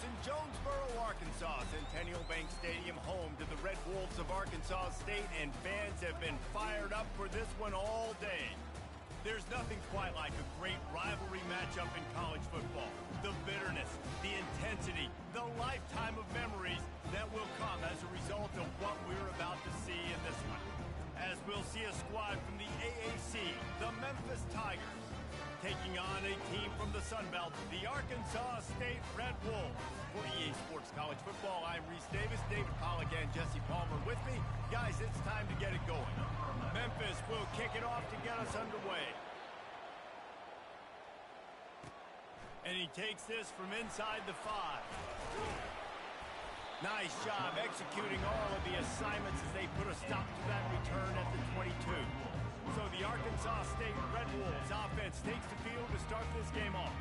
Memphis in Jonesboro, Arkansas. Centennial Bank Stadium, home to the Red Wolves of Arkansas State, and fans have been fired up for this one all day. There's nothing quite like a great rivalry matchup in college football. The bitterness, the intensity, the lifetime of memories that will come as a result of what we're about to see in this one. As we'll see a squad from the AAC, the Memphis Tigers, taking on a team from the Sun Belt, the Arkansas State Red Wolves. For EA Sports College Football, I'm Reese Davis, David Pollack, and Jesse Palmer with me. Guys, it's time to get it going. Memphis will kick it off to get us underway. And he takes this from inside the 5. Nice job executing all of the assignments as they put a stop to that return at the 22. So the Arkansas State Red Wolves offense takes the field to start this game off.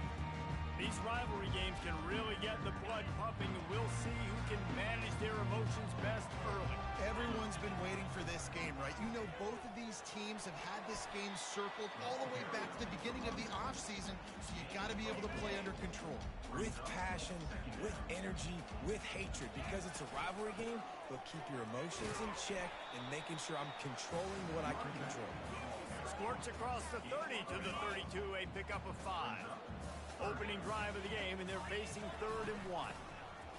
These rivalry games can really get the blood pumping, and we'll see who can manage their emotions best early. Everyone's been waiting for this game, right? You know, both of these teams have had this game circled all the way back to the beginning of the offseason, so you got to be able to play under control. With passion, with energy, with hatred, because it's a rivalry game, but keep your emotions in check and making sure I'm controlling what I can control. Squirts across the 30 to the 32, a pickup of 5. Opening drive of the game, and they're facing 3rd and 1.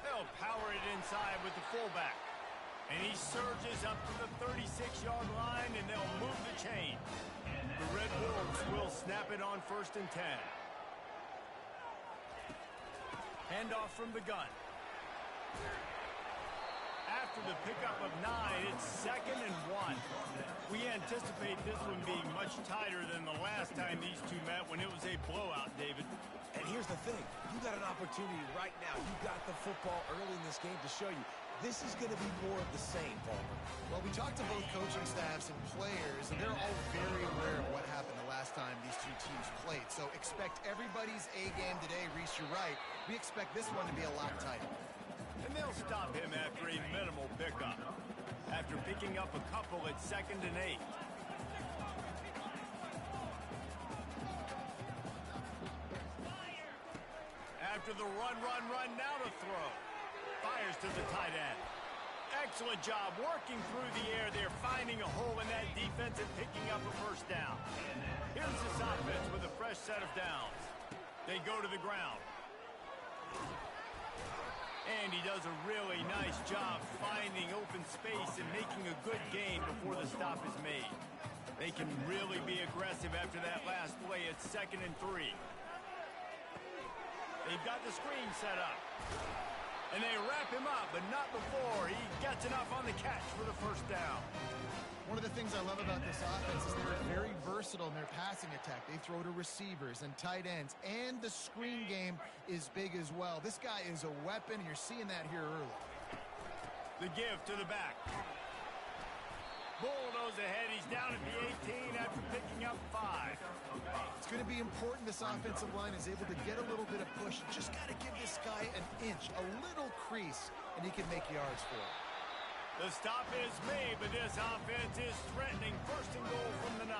They'll power it inside with the fullback. And he surges up to the 36-yard line, and they'll move the chain. The Red Wolves will snap it on 1st and 10. Handoff from the gun. After the pickup of 9, it's 2nd and 1. We anticipate this one being much tighter than the last time these two met when it was a blowout, David. And here's the thing. You got an opportunity right now. You got the football early in this game to show you this is going to be more of the same, Palmer. Well, we talked to both coaching staffs and players, and they're all very aware of what happened the last time these two teams played. So expect everybody's A game today. Reese, you're right. We expect this one to be a lot tighter. And they'll stop him after a minimal pickup. After picking up a couple at 2nd and 8. After the run, now to throw. Fires to the tight end. Excellent job working through the air there, finding a hole in that defense and picking up a 1st down. Here's this offense with a fresh set of downs. They go to the ground. And he does a really nice job finding open space and making a good gain before the stop is made. They can really be aggressive after that last play at 2nd and 3. They've got the screen set up. And they wrap him up, but not before he gets enough on the catch for the 1st down. One of the things I love about this offense is they're very versatile in their passing attack. They throw to receivers and tight ends, and the screen game is big as well. This guy is a weapon, and you're seeing that here early. The give to the back. Bulldoze ahead. He's down at the 18 after picking up 5. It's going to be important this offensive line is able to get a little bit of push. Just got to give this guy an inch, a little crease, and he can make yards for it. The stop is made, but this offense is threatening 1st and goal from the 9.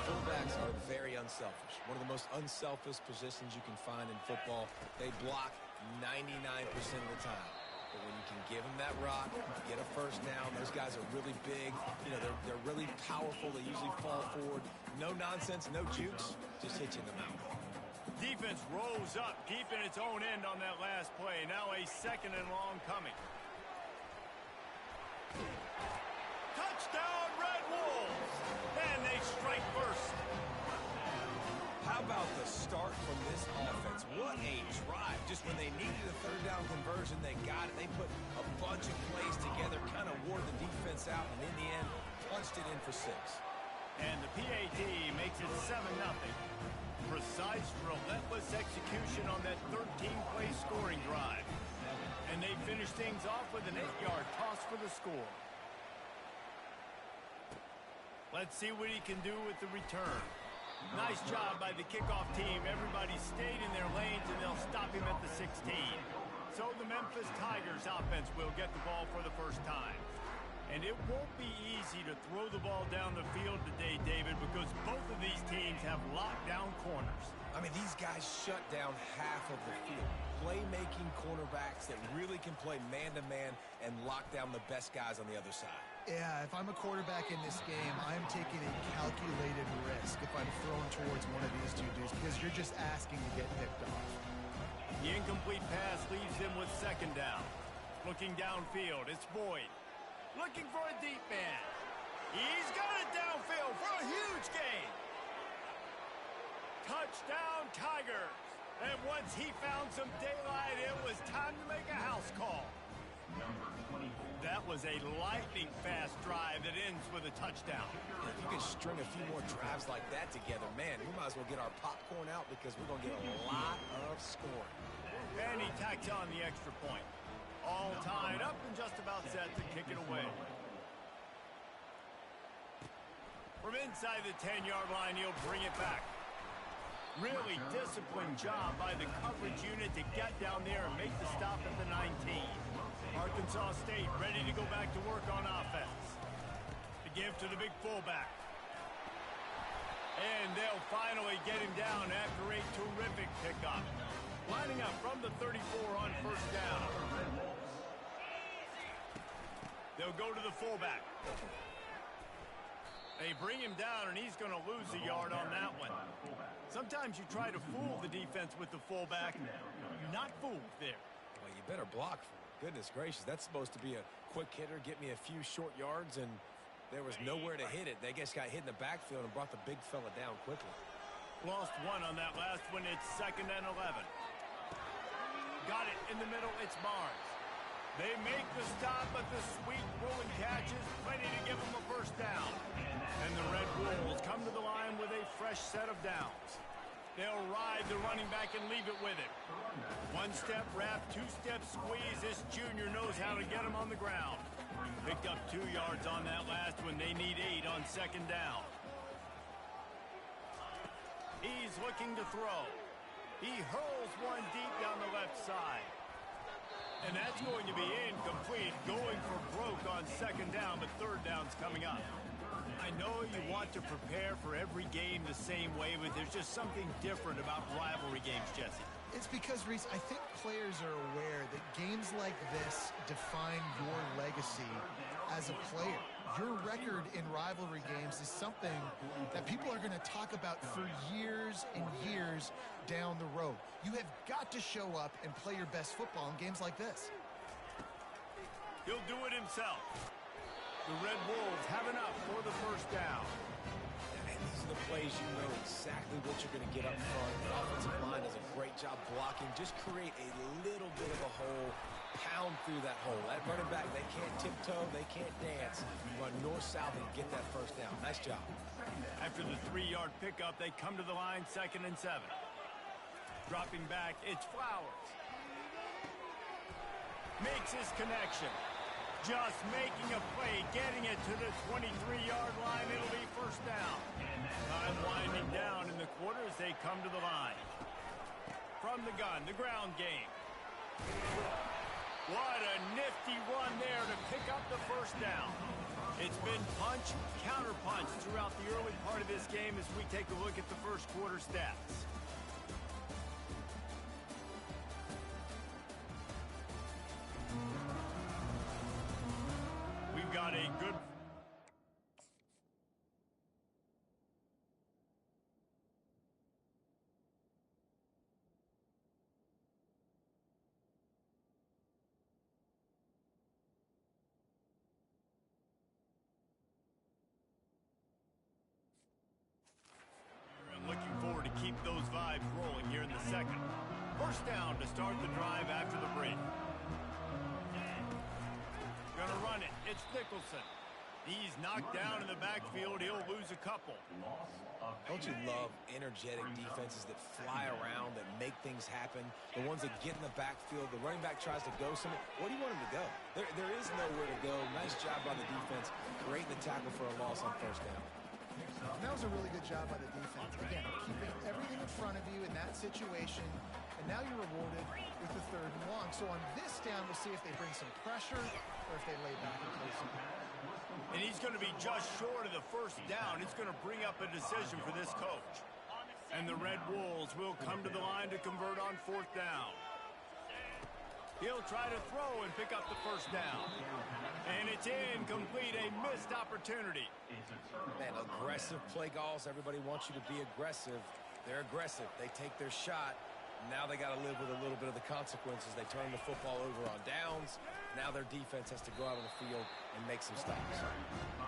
Fullbacks are very unselfish. One of the most unselfish positions you can find in football. They block 99% of the time. But when you can give them that rock, get a 1st down, those guys are really big. You know, they're really powerful. They usually fall forward. No nonsense, no jukes, just hit you in the mouth. Defense rose up deep in its own end on that last play. Now a 2nd and long coming. Touchdown, Red Wolves! And they strike 1st. How about the start from this offense? What a drive. Just when they needed a 3rd down conversion, they got it. They put a bunch of plays together, kind of wore the defense out, and in the end, punched it in for 6. And the PAT makes it 7-0. Precise, relentless execution on that 13-play scoring drive. And they finish things off with an 8-yard toss for the score. Let's see what he can do with the return. Nice job by the kickoff team. Everybody stayed in their lanes, and they'll stop him at the 16. So the Memphis Tigers offense will get the ball for the 1st time. And it won't be easy to throw the ball down the field today, David, because both of these teams have lockdown corners. I mean, these guys shut down half of the field. Playmaking cornerbacks that really can play man-to-man and lock down the best guys on the other side. Yeah, if I'm a quarterback in this game, I'm taking a calculated risk if I'm thrown towards one of these two dudes because you're just asking to get picked off. The incomplete pass leaves him with second down. Looking downfield, it's Boyd. Looking for a deep man. He's got it downfield for a huge gain. Touchdown, Tigers. And once he found some daylight, it was time to make a house call. That was a lightning-fast drive that ends with a touchdown. If you can string a few more drives like that together, man, we might as well get our popcorn out because we're going to get a lot of scoring. And he tacks on the extra point. All tied up and just about set to kick it away. From inside the 10-yard line, he'll bring it back. Really disciplined job by the coverage unit to get down there and make the stop at the 19. Arkansas State ready to go back to work on offense. To give to the big fullback. And they'll finally get him down after a terrific pickup. Lining up from the 34 on first down. They'll go to the fullback. They bring him down, and he's going to lose a yard on that one. Sometimes you try to fool the defense with the fullback. You're not fooled there. Well, you better block for it. Goodness gracious, that's supposed to be a quick hitter, get me a few short yards, and there was nowhere to hit it. They just got hit in the backfield and brought the big fella down quickly. Lost one on that last one. It's 2nd and 11. Got it in the middle. It's Barnes. They make the stop, but the sweet rolling catch is plenty to give them a first down. And the Red Wolves come to the line with a fresh set of downs. They'll ride the running back and leave it with him. One-step wrap, two-step squeeze. This junior knows how to get him on the ground. Picked up 2 yards on that last one. They need 8 on second down. He's looking to throw. He hurls one deep down the left side. And that's going to be incomplete. Going for broke on second down, but third down's coming up. I know you want to prepare for every game the same way, but there's just something different about rivalry games, Jesse. It's because, Reese, I think players are aware that games like this define your legacy as a player. Your record in rivalry games is something that people are going to talk about for years and years down the road. You have got to show up and play your best football in games like this. He'll do it himself. The Red Wolves have enough for the first down. And these are the plays you know exactly what you're going to get up front. The offensive line does a great job blocking. Just create a little bit of a hole. Pound through that hole. That running back, they can't tiptoe, they can't dance. Run north-south and get that first down. Nice job. After the 3-yard pickup, they come to the line 2nd and 7. Dropping back, it's Flowers. Makes his connection. Just making a play, getting it to the 23-yard line. It'll be first down. Time winding down in the quarter as they come to the line. From the gun, the ground game. What a nifty run there to pick up the first down. It's been punch, counter punch throughout the early part of this game as we take a look at the first quarter stats. We've got a good... Looking forward to keep those vibes rolling here in the second. First down to start the drive after the break. Gonna run it. It's Nicholson. He's knocked down in the backfield. He'll lose a couple. Don't you love energetic defenses that fly around, that make things happen? The ones that get in the backfield, the running back tries to go somewhere. Where do you want him to go? There is nowhere to go. Nice job by the defense, creating the tackle for a loss on first down. And that was a really good job by the defense. Again, keeping everything in front of you in that situation, and now you're rewarded with the 3rd and long. So on this down, we'll see if they bring some pressure or if they lay back and play some. And he's going to be just short of the 1st down. It's going to bring up a decision for this coach. And the Red Wolves will come to the line to convert on 4th down. He'll try to throw and pick up the 1st down. And it's incomplete, a missed opportunity. Man, aggressive play calls. Everybody wants you to be aggressive. They're aggressive. They take their shot. Now they got to live with a little bit of the consequences. They turn the football over on downs. Now their defense has to go out on the field and make some stops.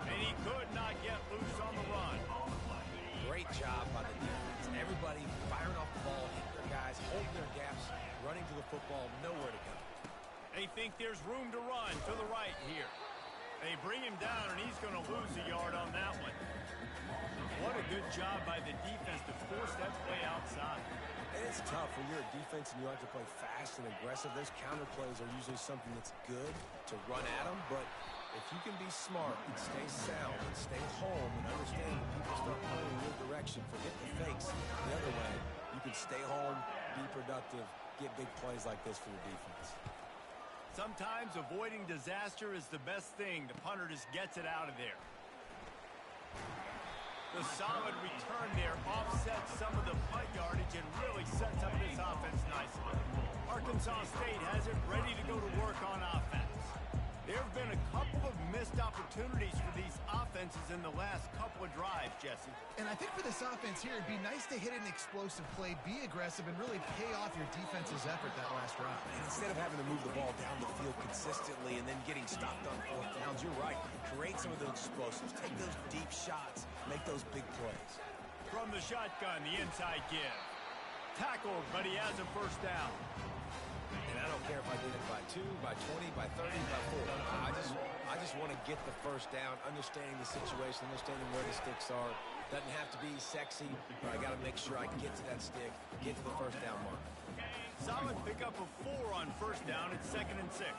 And he could not get loose on the run. Great job by the defense. Everybody firing off the ball, hitting their guys, holding their gaps, running to the football, nowhere to go. They think there's room to run to the right here. They bring him down, and he's going to lose a yard on that one. What a good job by the defense to force that play outside. And it's tough when you're a defense and you like to play fast and aggressive. Those counter plays are usually something that's good to run at them, but if you can be smart and stay sound and stay home and understand when people start pulling in your direction, forget the fakes the other way, you can stay home, be productive, get big plays like this for your defense. Sometimes avoiding disaster is the best thing. The punter just gets it out of there. The solid return there offsets some of the punt yardage and really sets up this offense nicely. Arkansas State has it ready to go to work on offense. There have been a couple of missed opportunities for these offenses in the last couple of drives, Jesse. And I think for this offense here, it'd be nice to hit an explosive play, be aggressive, and really pay off your defense's effort that last drive. And instead of having to move the ball down the field consistently and then getting stopped on 4th downs, you're right. Create some of those explosives. Take those deep shots. Make those big plays. From the shotgun, the inside give. Tackled, but he has a 1st down. And I don't care if I did it by 2, by 20, by 30, by 40. I just want to get the 1st down, understanding the situation, understanding where the sticks are. Doesn't have to be sexy, but I got to make sure I get to that stick, get to the 1st down mark. Solid pickup of 4 on 1st down. It's 2nd and 6.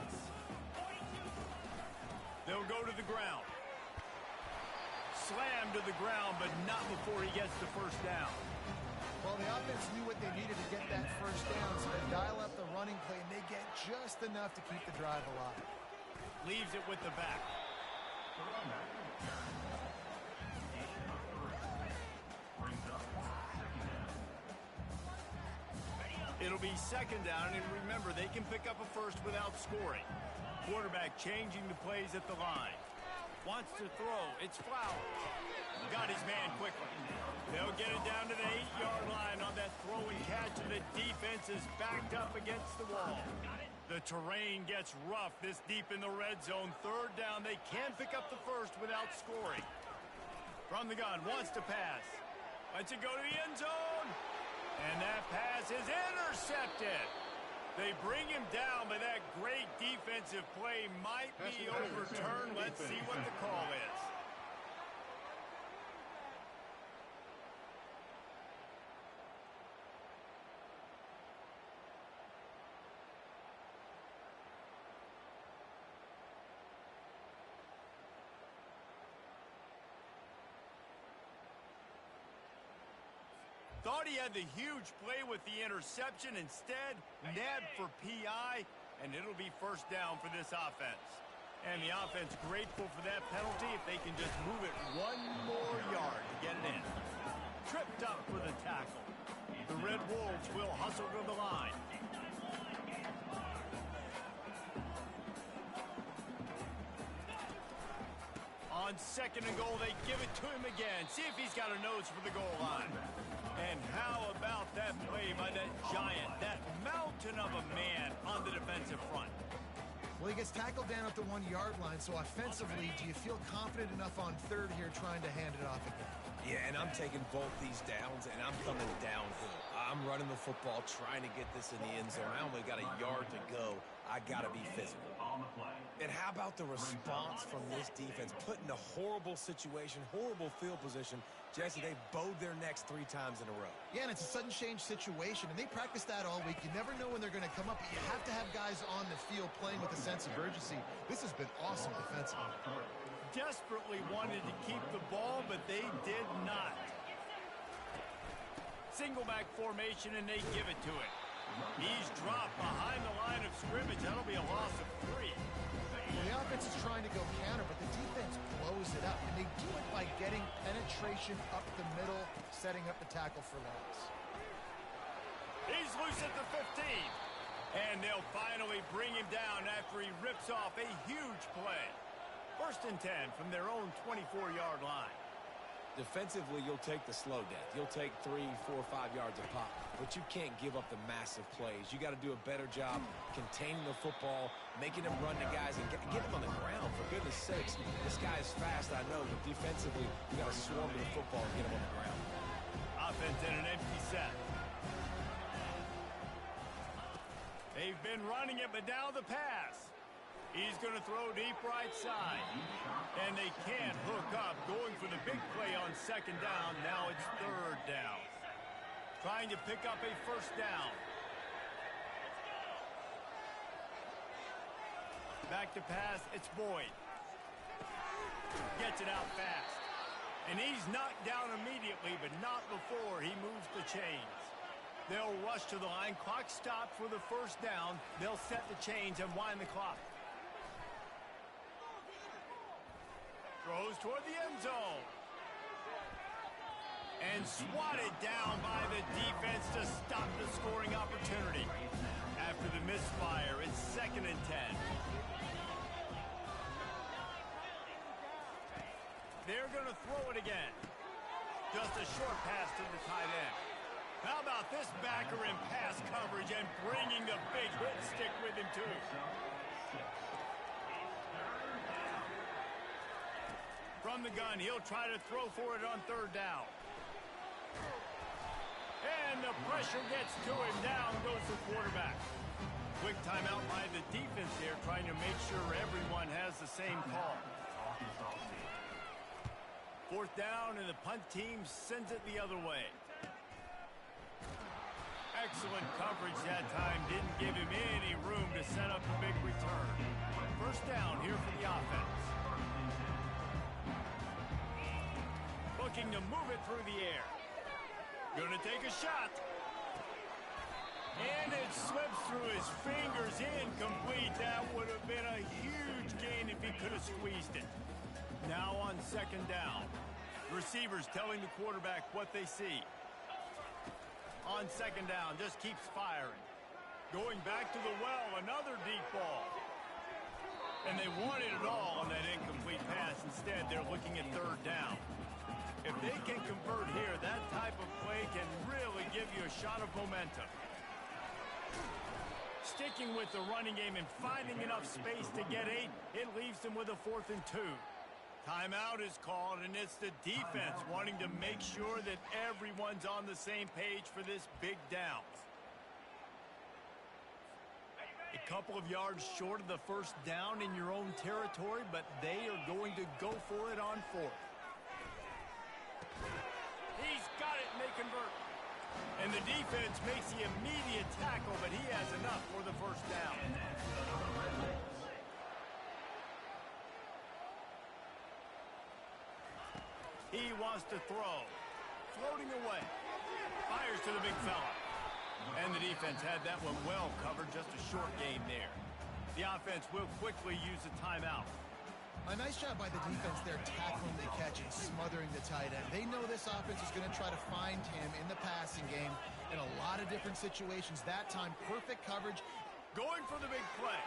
They'll go to the ground. Slam to the ground, but not before he gets the 1st down. Well, the offense knew what they needed to get that 1st down, so they dial up the running play, and they get just enough to keep the drive alive. Leaves it with the back. It'll be 2nd down, and remember, they can pick up a 1st without scoring. Quarterback changing the plays at the line. Wants to throw. It's Flowers. Got his man quickly. They'll get it down to the 8-yard line on that throw and catch, and the defense is backed up against the wall. The terrain gets rough this deep in the red zone. 3rd down. They can pick up the 1st without scoring. From the gun, wants to pass. Lets it go to the end zone. And that pass is intercepted. They bring him down, but that great defensive play might be overturned. Let's see what the call is. Thought he had the huge play with the interception. Instead, nabbed for PI, and it'll be 1st down for this offense. And the offense grateful for that penalty if they can just move it 1 more yard to get it in. Tripped up for the tackle. The Red Wolves will hustle to the line. On 2nd and goal, they give it to him again. See if he's got a nose for the goal line. And how about that play by that giant, that mountain of a man on the defensive front? Well, he gets tackled down at the 1-yard line, so offensively, do you feel confident enough on 3rd here trying to hand it off again? Yeah, and I'm taking both these downs, and I'm coming downhill. I'm running the football, trying to get this in the end zone. I only got a yard to go. I got to be physical. And how about the response from this defense? Put in a horrible situation, horrible field position. Jesse, they bowed their necks 3 times in a row. Yeah, and it's a sudden change situation, and they practice that all week. You never know when they're going to come up, but you have to have guys on the field playing with a sense of urgency. This has been awesome defensively. Desperately wanted to keep the ball, but they did not. Single back formation, and they give it to it. He's dropped behind the line of scrimmage. That'll be a loss of 3. Well, the offense is trying to go counter, but the defense blows it up, and they do it by getting penetration up the middle, setting up the tackle for loss. He's loose at the 15. And they'll finally bring him down after he rips off a huge play. 1st and 10 from their own 24-yard line. Defensively, you'll take the slow death. You'll take 3, 4, 5 yards a pop, but you can't give up the massive plays. You got to do a better job containing the football, making them run to guys, and get them on the ground. For goodness sakes, this guy is fast, I know, but defensively, you got to swarm to the football and get him on the ground. Offense in an empty set. They've been running it, but now the pass. He's going to throw deep right side. And they can't hook up. Going for the big play on 2nd down. Now it's 3rd down. Trying to pick up a 1st down. Back to pass. It's Boyd. Gets it out fast. And he's knocked down immediately, but not before he moves the chains. They'll rush to the line. Clock stopped for the 1st down. They'll set the chains and wind the clock. Throws toward the end zone. And swatted down by the defense to stop the scoring opportunity. After the misfire, it's 2nd and 10. They're going to throw it again. Just a short pass to the tight end. How about this backer in pass coverage and bringing the big hit stick with him, too? From the gun, he'll try to throw for it on 3rd down. And the pressure gets to him. Down goes the quarterback. Quick timeout by the defense there, trying to make sure everyone has the same call. 4th down, and the punt team sends it the other way. Excellent coverage that time. Didn't give him any room to set up a big return. 1st down here for the offense. Looking to move it through the air. Gonna take a shot. And it slips through his fingers. Incomplete. That would have been a huge gain if he could have squeezed it. Now on 2nd down. Receivers telling the quarterback what they see. On 2nd down, just keeps firing. Going back to the well, another deep ball. And they wanted it all on that incomplete pass. Instead, they're looking at 3rd down. If they can convert here, that type of play can really give you a shot of momentum. Sticking with the running game and finding enough space to get 8, it leaves them with a 4th and 2. Timeout is called, and it's the defense wanting to make sure that everyone's on the same page for this big down. A couple of yards short of the 1st down in your own territory, but they are going to go for it on 4th. He's got it, and they convert. And the defense makes the immediate tackle, but he has enough for the 1st down. He wants to throw. Floating away. Fires to the big fella. And the defense had that one well covered. Just a short game there. The offense will quickly use a timeout. A nice job by the defense there, tackling the catch and smothering the tight end. They know this offense is going to try to find him in the passing game in a lot of different situations. That time, perfect coverage. Going for the big play.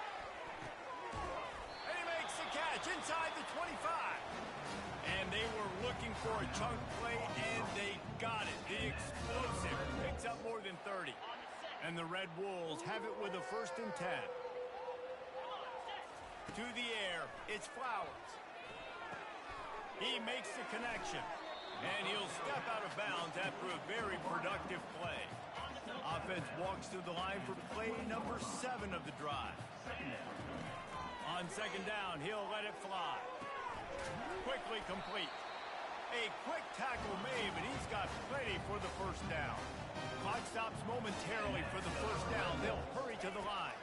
And he makes the catch inside the 25. And they were looking for a chunk play, and they got it. The explosive picks up more than 30. And the Red Wolves have it with a 1st and 10. To the air, it's Flowers. He makes the connection. And he'll step out of bounds after a very productive play. Offense walks to the line for play number 7 of the drive. On 2nd down, he'll let it fly. Quickly complete. A quick tackle made, but he's got plenty for the 1st down. Clock stops momentarily for the 1st down. They'll hurry to the line.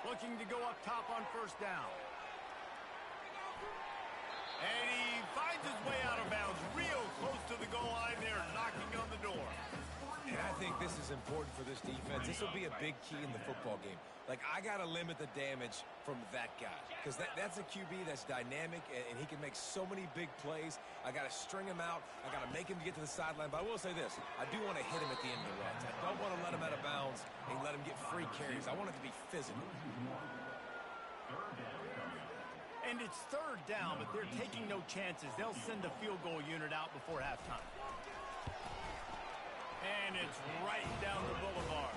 Looking to go up top on 1st down. And he finds his way out of bounds real close to the goal line there, knocking on the door. And I think this is important for this defense. This will be a big key in the football game. Like, I got to limit the damage from that guy because that's a QB that's dynamic, and he can make so many big plays. I got to string him out. I got to make him get to the sideline. But I will say this. I do want to hit him at the end of the runs. I don't want to let him out of bounds and let him get free carries. I want it to be physical. And it's third down, but they're taking no chances. They'll send the field goal unit out before halftime. And it's right down the boulevard.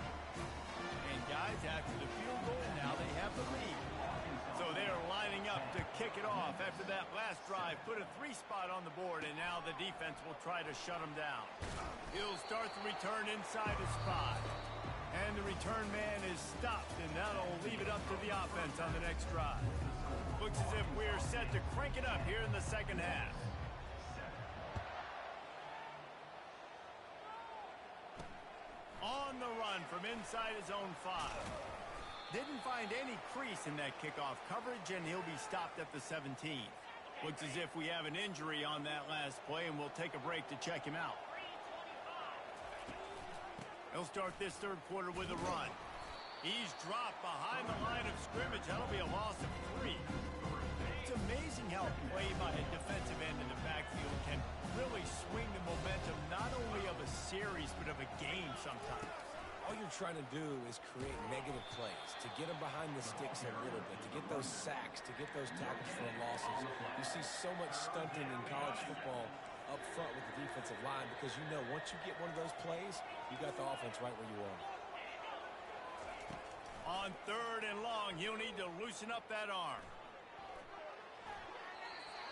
And guys, after the field goal, now they have the lead. So they're lining up to kick it off after that last drive. Put a 3-spot on the board, and now the defense will try to shut them down. He'll start the return inside his spot. And the return man is stopped, and that'll leave it up to the offense on the next drive. Looks as if we're set to crank it up here in the second half. On the run from inside his own 5. Didn't find any crease in that kickoff coverage, and he'll be stopped at the 17. Looks as if we have an injury on that last play, and we'll take a break to check him out. He'll start this third quarter with a run. He's dropped behind the line of scrimmage. That'll be a loss of 3. It's amazing how play by a defensive end in the backfield can really swing the momentum not only of a series but of a game sometimes. All you're trying to do is create negative plays, to get them behind the sticks a little bit, to get those sacks, to get those tackles for losses. You see so much stunting in college football up front with the defensive line because you know once you get one of those plays, you got the offense right where you want it. On third and long, he'll need to loosen up that arm.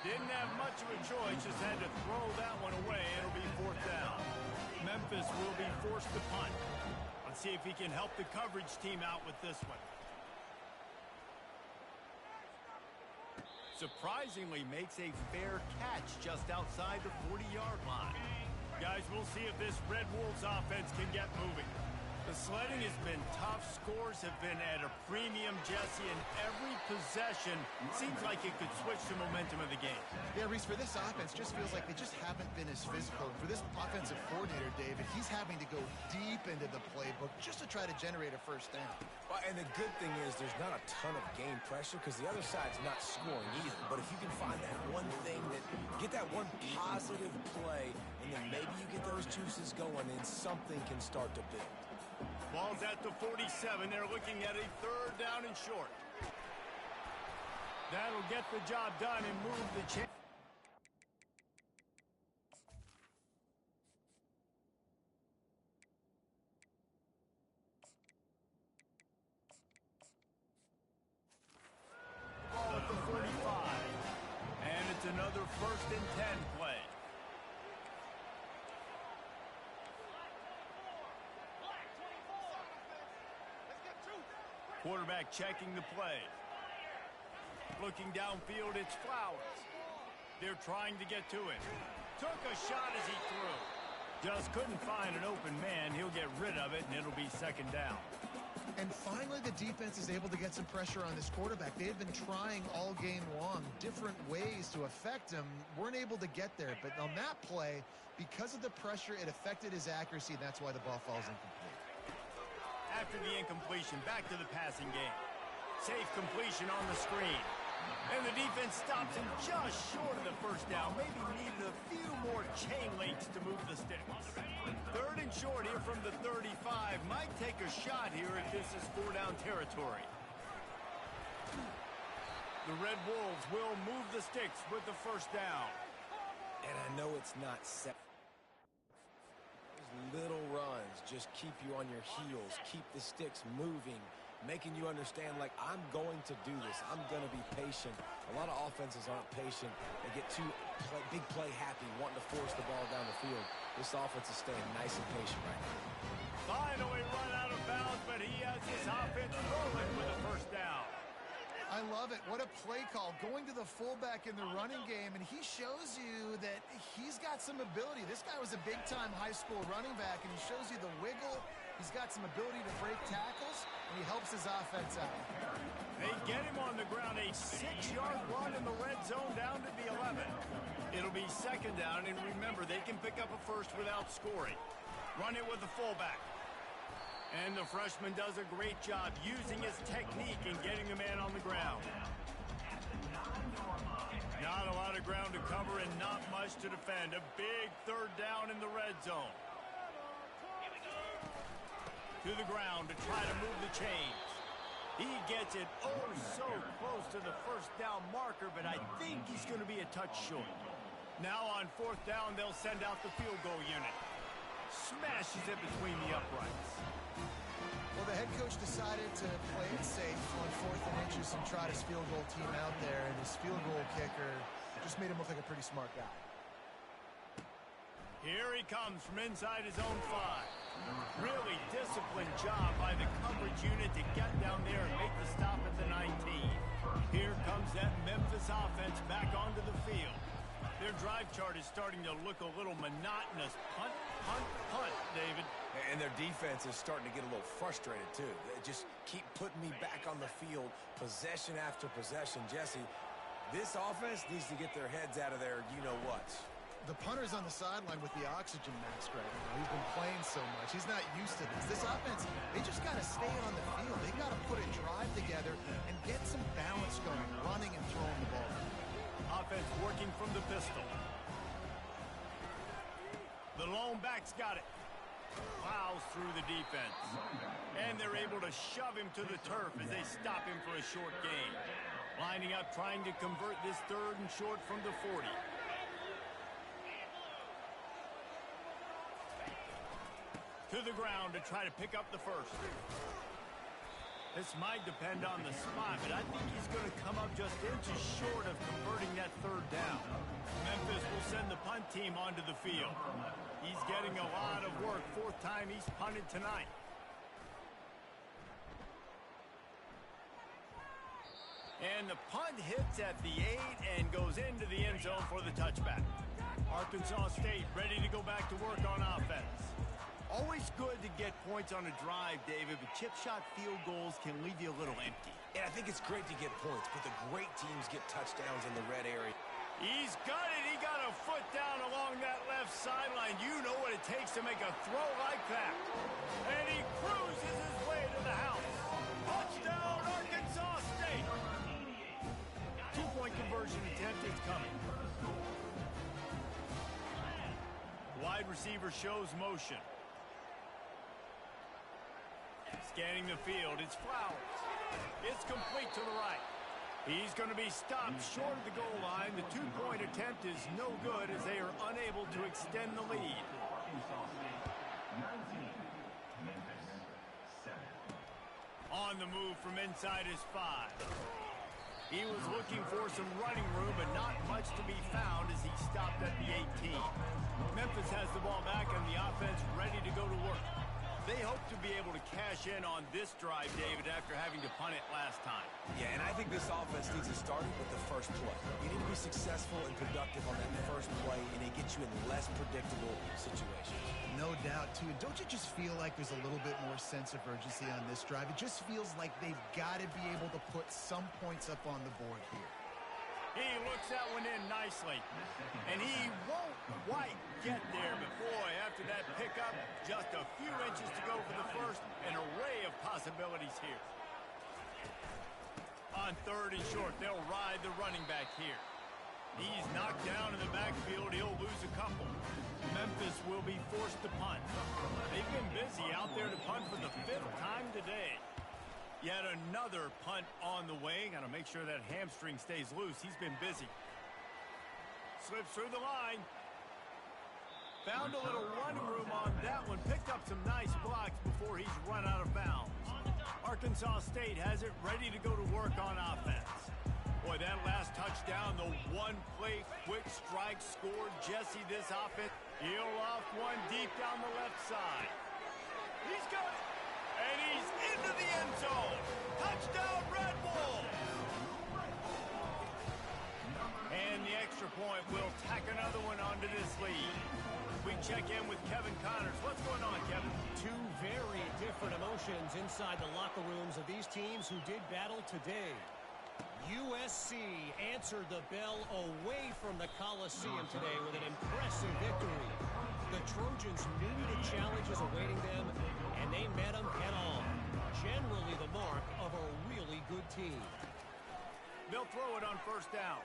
Didn't have much of a choice, just had to throw that one away. It'll be fourth down. Memphis will be forced to punt. Let's see if he can help the coverage team out with this one. Surprisingly makes a fair catch just outside the 40-yard line. Guys, we'll see if this Red Wolves offense can get moving. The sledding has been tough. Scores have been at a premium, Jesse, and every possession seems like it could switch the momentum of the game. Yeah, Reese, for this offense, just feels like they just haven't been as physical. For this offensive coordinator, David, he's having to go deep into the playbook just to try to generate a first down. Well, and the good thing is there's not a ton of game pressure because the other side's not scoring either. But if you can find that one thing, get that one positive play, and then maybe you get those juices going and something can start to build. Ball's at the 47. They're looking at a third down and short. That'll get the job done and move the chain. Ball at the 45. And it's another 1st and 10 play. Quarterback checking the play. Looking downfield, it's Flowers. They're trying to get to it. Took a shot as he threw. Just couldn't find an open man. He'll get rid of it, and it'll be second down. And finally, the defense is able to get some pressure on this quarterback. They had been trying all game long different ways to affect him. Weren't able to get there. But on that play, because of the pressure, it affected his accuracy, and that's why the ball falls incomplete. After the incompletion, back to the passing game. Safe completion on the screen. And the defense stops him just short of the first down. Maybe needed a few more chain links to move the sticks. Third and short here from the 35. Might take a shot here if this is 4-down territory. The Red Wolves will move the sticks with the first down. And I know it's not set. Little runs just keep you on your heels, keep the sticks moving, making you understand, like, I'm going to do this. I'm going to be patient. A lot of offenses aren't patient. They get too big play happy, wanting to force the ball down the field. This offense is staying nice and patient right now. Finally run out of bounds, but he has his offense rolling with a first down. I love it. What a play call. Going to the fullback in the running game, and he shows you that he's got some ability. This guy was a big-time high school running back, and he shows you the wiggle. He's got some ability to break tackles, and he helps his offense out. They get him on the ground, a 6-yard run in the red zone down to the 11. It'll be second down, and remember, they can pick up a first without scoring. Run it with the fullback. And the freshman does a great job using his technique and getting the man on the ground. Not a lot of ground to cover and not much to defend. A big third down in the red zone. To the ground to try to move the chains. He gets it oh so close to the first down marker, but I think he's going to be a touch short. Now on fourth down, they'll send out the field goal unit. Smashes it between the uprights. Well, the head coach decided to play it safe on 4th and inches and trot his field goal team out there, and his field goal kicker just made him look like a pretty smart guy. Here he comes from inside his own 5. Really disciplined job by the coverage unit to get down there and make the stop at the 19. Here comes that Memphis offense back onto the field. Their drive chart is starting to look a little monotonous. Punt, punt, punt, David. And their defense is starting to get a little frustrated, too. They just keep putting me back on the field, possession after possession. Jesse, this offense needs to get their heads out of their you-know-whats. The punter's on the sideline with the oxygen mask right now. He's been playing so much. He's not used to this. This offense, they just got to stay on the field. They got to put a drive together and get some balance going, running and throwing the ball. Offense working from the pistol. The lone back's got it. Plows through the defense. And they're able to shove him to the turf as they stop him for a short gain. Lining up, trying to convert this 3rd and short from the 40. To the ground to try to pick up the first. This might depend on the spot, but I think he's going to come up just inches short of converting that 3rd down. Memphis will send the punt team onto the field. He's getting a lot of work. 4th time he's punted tonight. And the punt hits at the 8 and goes into the end zone for the touchback. Arkansas State ready to go back to work on offense. Always good to get points on a drive, David, but chip shot field goals can leave you a little empty. And I think it's great to get points, but the great teams get touchdowns in the red area. He's got it. He got a foot down along that left sideline. You know what it takes to make a throw like that. And he cruises his way to the house. Touchdown, Arkansas State. 2-point conversion attempt is coming. Wide receiver shows motion. Scanning the field, it's Flowers. It's complete to the right. He's going to be stopped short of the goal line. The 2-point attempt is no good as they are unable to extend the lead. On the move from inside his 5. He was looking for some running room, but not much to be found as he stopped at the 18. Memphis has the ball back and the offense ready to go to work. They hope to be able to cash in on this drive, David, after having to punt it last time. Yeah, and I think this offense needs to start with the first play. You need to be successful and productive on that first play, and it gets you in less predictable situations. No doubt, too. And don't you just feel like there's a little bit more sense of urgency on this drive? It just feels like they've got to be able to put some points up on the board here. He looks that one in nicely. And he won't quite get there. But, boy, after that pickup, just a few inches to go for the first. An array of possibilities here. On 3rd and short, they'll ride the running back here. He's knocked down in the backfield. He'll lose a couple. Memphis will be forced to punt. They've been busy out there to punt for the 5th time today. Yet another punt on the way. Got to make sure that hamstring stays loose. He's been busy. Slips through the line. Found a little running room on that one. Picked up some nice blocks before he's run out of bounds. Arkansas State has it ready to go to work on offense. Boy, that last touchdown, the one-play quick strike scored Jesse this offense. He'll off one deep down the left side. He's got it. And he's into the end zone. Touchdown, Red Wolves. And the extra point will tack another one onto this lead. We check in with Kevin Connors. What's going on, Kevin? Two very different emotions inside the locker rooms of these teams who did battle today. USC answered the bell away from the Coliseum today with an impressive victory. The Trojans knew the challenges awaiting them, and they met them head-on. Generally the mark of a really good team. They'll throw it on first down.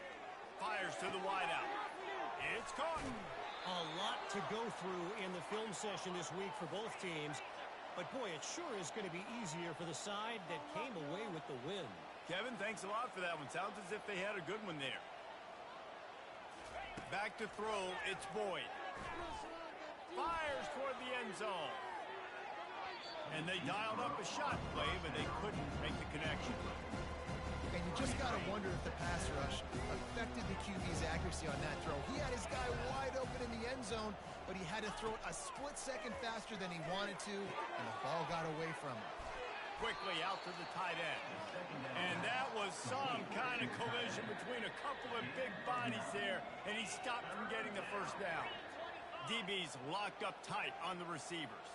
Fires to the wideout. It's caught. A lot to go through in the film session this week for both teams. But, boy, it sure is going to be easier for the side that came away with the win. Kevin, thanks a lot for that one. Sounds as if they had a good one there. Back to throw. It's Boyd. Fires toward the end zone. And they dialed up a shot play, but they couldn't make the connection. And you just got to wonder if the pass rush affected the QB's accuracy on that throw. He had his guy wide open in the end zone, but he had to throw it a split second faster than he wanted to, and the ball got away from him. Quickly out to the tight end. And that was some kind of collision between a couple of big bodies there, and he stopped from getting the first down. DB's locked up tight on the receivers.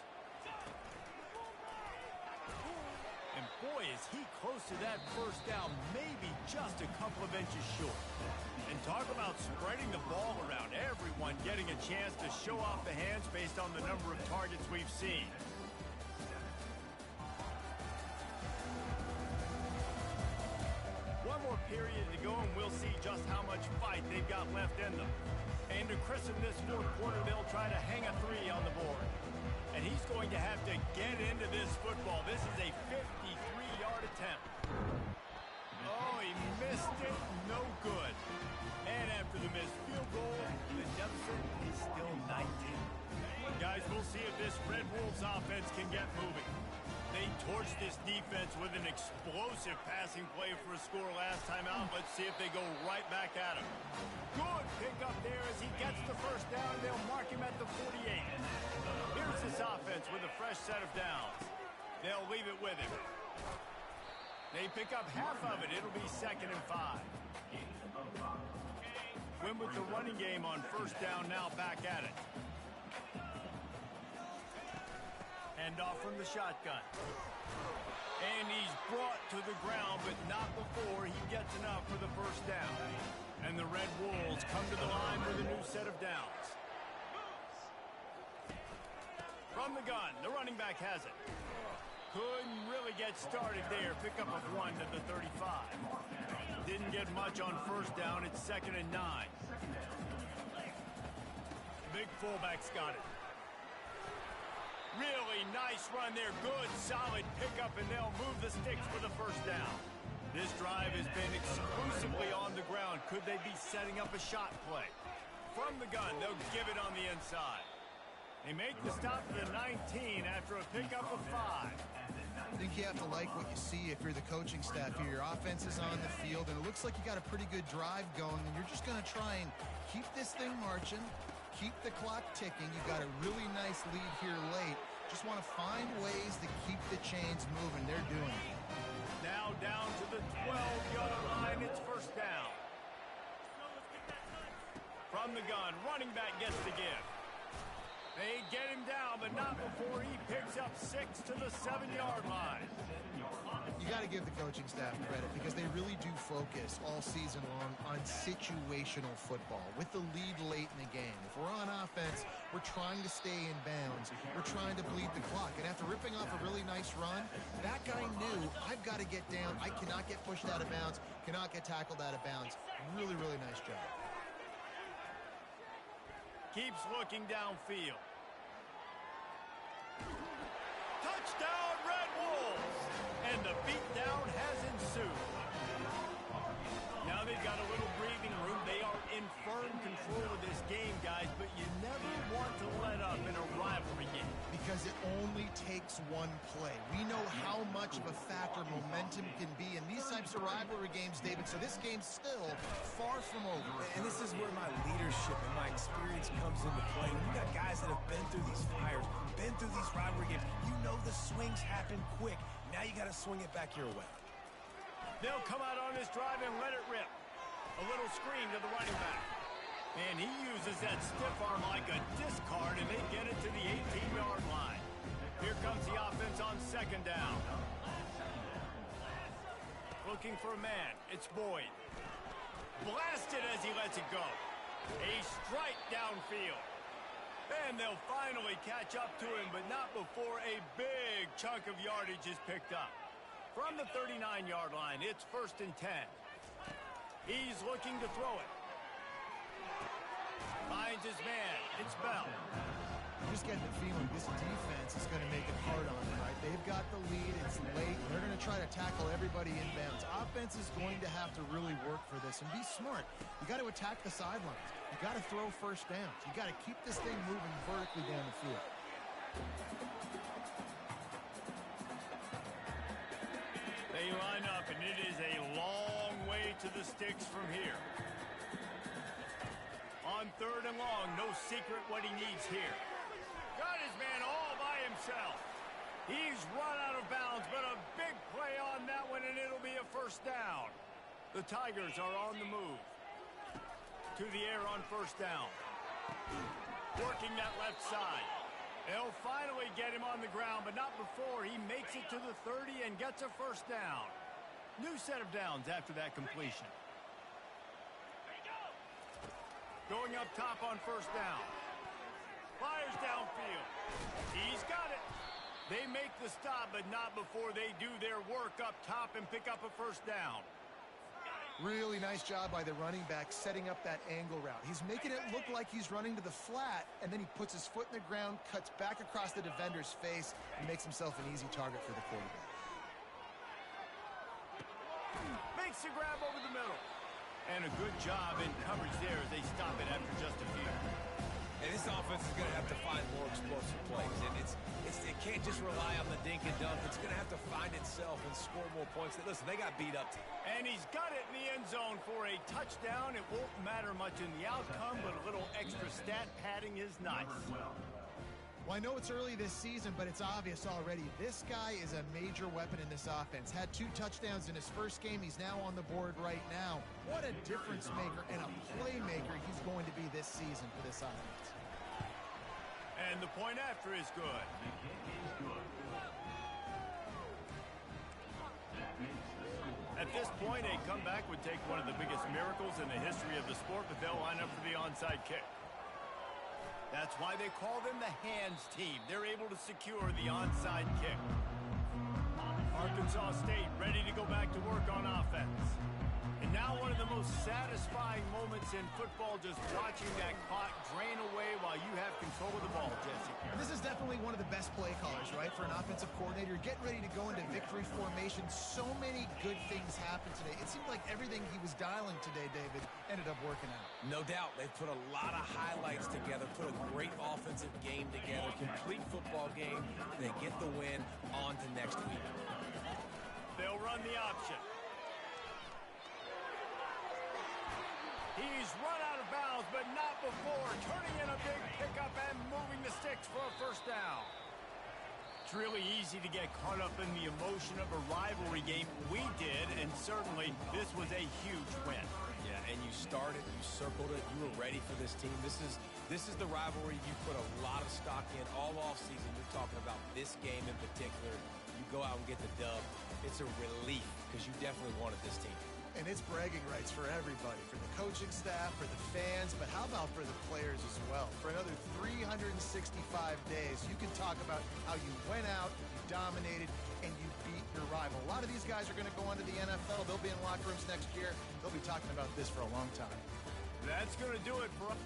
And boy, is he close to that first down, maybe just a couple of inches short. And talk about spreading the ball around, everyone getting a chance to show off the hands based on the number of targets we've seen. One more period to go, and we'll see just how much fight they've got left in them. And to christen this fourth quarter, they'll try to hang a three on the board. And he's going to have to get into this football. This is a 53-yard attempt. Oh, he missed it. No good. And after the missed field goal, the deficit is still 19. Guys, we'll see if this Red Wolves offense can get moving. They torched this defense with an explosive passing play for a score last time out. Let's see if they go right back at him. Good pickup there as he gets the first down. They'll mark him at the 48. Here's this offense with a fresh set of downs. They'll leave it with him. They pick up half of it. It'll be 2nd and 5. Win with the running game on first down, now back at it. Hand off from the shotgun. And he's brought to the ground, but not before he gets enough for the first down. And the Red Wolves come to the line with a new set of downs. From the gun, the running back has it. Couldn't really get started there. Pickup of 1 to the 35. Didn't get much on first down. It's 2nd and 9. Big fullback's got it. Really nice run there. Good, solid pickup, and they'll move the sticks for the first down. This drive has been exclusively on the ground. Could they be setting up a shot play? From the gun, they'll give it on the inside. They make the stop to the 19 after a pickup of 5. I think you have to like what you see if you're the coaching staff here. Your offense is on the field, and it looks like you got a pretty good drive going, and you're just going to try and keep this thing marching, keep the clock ticking. You got a really nice lead here late. Just want to find ways to keep the chains moving. They're doing it. Now down to the 12-yard line. It's first down. From the gun, running back gets the give. They get him down, but not before he picks up 6 to the 7-yard line. You got to give the coaching staff credit because they really do focus all season long on situational football with the lead late in the game. If we're on offense, we're trying to stay in bounds. We're trying to bleed the clock. And after ripping off a really nice run, that guy knew, I've got to get down. I cannot get pushed out of bounds, cannot get tackled out of bounds. Really, really nice job. Keeps looking downfield. Touchdown, Red Wolves! And the beatdown has ensued. Now they've got a little breathing room. They are in firm control of this game, guys, but you never want to let up in a rivalry game. Because it only takes one play. We know how much of a factor momentum can be in these types of rivalry games, David, so this game's still far from over. And this is where my leadership and my experience comes into play. You got guys that have been through these fires, been through these rivalry games. You know the swings happen quick. Now you got to swing it back your way. They'll come out on this drive and let it rip. A little screen to the running back. And he uses that stiff arm like a discard, and they get it to the 18-yard line. Here comes the offense on 2nd down. looking for a man. It's Boyd. Blasted as he lets it go. A strike downfield. And they'll finally catch up to him, but not before a big chunk of yardage is picked up. From the 39-yard line, it's 1st and 10. He's looking to throw it. Finds his man. It's Bell. I'm just getting the feeling this defense is going to make it hard on them, right? They've got the lead. It's late. They're going to try to tackle everybody inbounds. Offense is going to have to really work for this and be smart. You got to attack the sidelines. You got to throw first downs. You got to keep this thing moving vertically down the field. They line up, and it is a long way to the sticks from here. On 3rd and long, no secret what he needs here. Got his man all by himself. He's run out of bounds, but a big play on that one, and it'll be a 1st down. The Tigers are on the move. To the air on 1st down. Working that left side. They'll finally get him on the ground, but not before he makes it to the 30 and gets a 1st down. New set of downs after that completion. Going up top on 1st down. Fires downfield. He's got it. They make the stop, but not before they do their work up top and pick up a 1st down. Really nice job by the running back setting up that angle route. He's making it look like he's running to the flat, and then he puts his foot in the ground, cuts back across the defender's face, and makes himself an easy target for the quarterback. Makes the grab over the middle. And a good job in coverage there as they stop it after just a few. And this offense is going to have to find more explosive plays. And it can't just rely on the dink and dunk. It's going to have to find itself and score more points. Listen, they got beat up. And he's got it in the end zone for a touchdown. It won't matter much in the outcome, but a little extra stat padding is nice. Well, I know it's early this season, but it's obvious already. This guy is a major weapon in this offense. Had 2 touchdowns in his first game. He's now on the board right now. What a difference maker and a playmaker he's going to be this season for this offense. And the point after is good. At this point, a comeback would take one of the biggest miracles in the history of the sport, but they'll line up for the onside kick. That's why they call them the hands team. They're able to secure the onside kick. Arkansas State ready to go back to work on offense. And now one of the most satisfying moments in football, just watching that clock drain away while you have control of the ball, Jesse. This is definitely one of the best play callers, right, for an offensive coordinator. Getting ready to go into victory formation. So many good things happened today. It seemed like everything he was dialing today, David, ended up working out. No doubt. They've put a lot of highlights together, put a great offensive game together, complete football game. They get the win. On to next week. They'll run the option. He's run out of bounds, but not before turning in a big pickup and moving the sticks for a 1st down. It's really easy to get caught up in the emotion of a rivalry game. We did, and certainly this was a huge win. Yeah, and you started, you circled it, you were ready for this team. This is the rivalry you put a lot of stock in all offseason. You're talking about this game in particular. You go out and get the dub. It's a relief because you definitely wanted this team. And it's bragging rights for everybody, for the coaching staff, for the fans, but how about for the players as well? For another 365 days, you can talk about how you went out, you dominated, and you beat your rival. A lot of these guys are going to go on to the NFL. They'll be in locker rooms next year. They'll be talking about this for a long time. That's going to do it for us.